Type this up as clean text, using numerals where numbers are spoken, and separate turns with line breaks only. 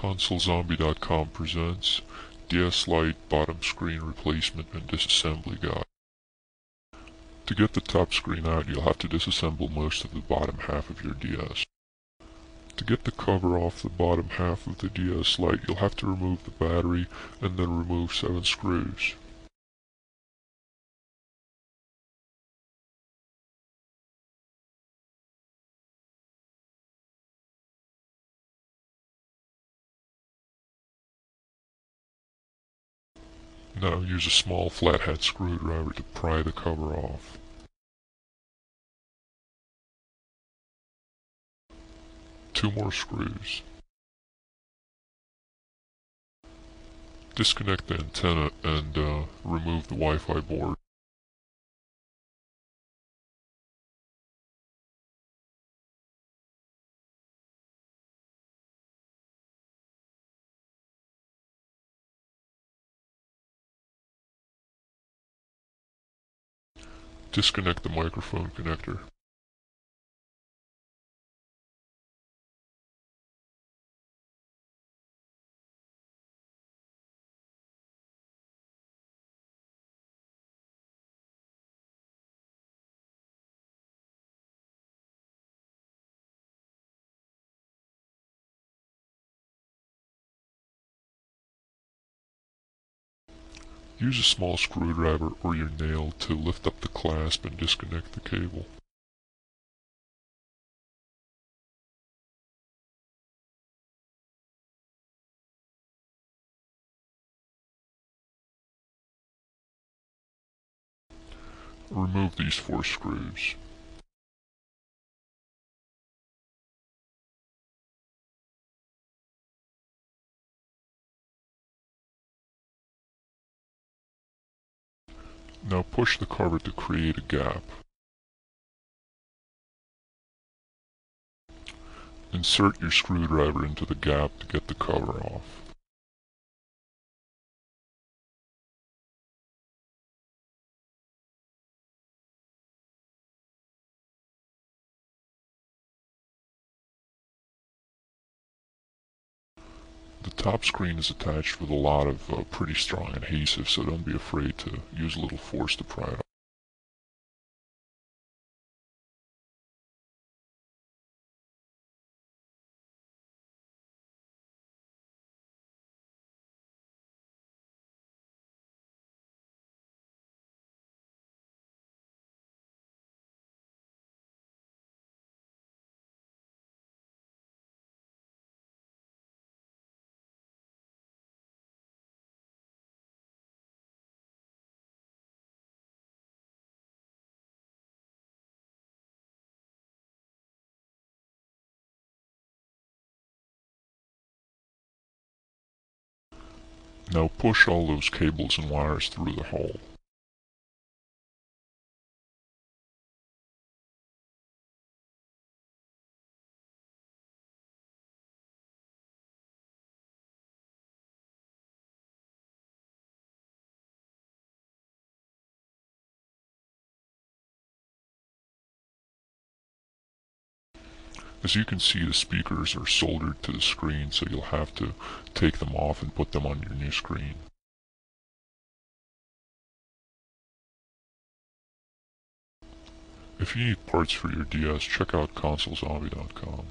ConsoleZombie.com presents DS Lite Bottom Screen Replacement and Disassembly Guide. To get the top screen out, you'll have to disassemble most of the bottom half of your DS. To get the cover off the bottom half of the DS Lite, you'll have to remove the battery and then remove 7 screws. Now use a small flathead screwdriver to pry the cover off. Two more screws. Disconnect the antenna and remove the Wi-Fi board. Disconnect the microphone connector. Use a small screwdriver or your nail to lift up the clasp and disconnect the cable. Remove these 4 screws. Now push the cover to create a gap. Insert your screwdriver into the gap to get the cover off. The top screen is attached with a lot of pretty strong adhesive, so don't be afraid to use a little force to pry it off. Now push all those cables and wires through the hole. As you can see, the speakers are soldered to the screen, so you'll have to take them off and put them on your new screen. If you need parts for your DS, check out ConsoleZombie.com.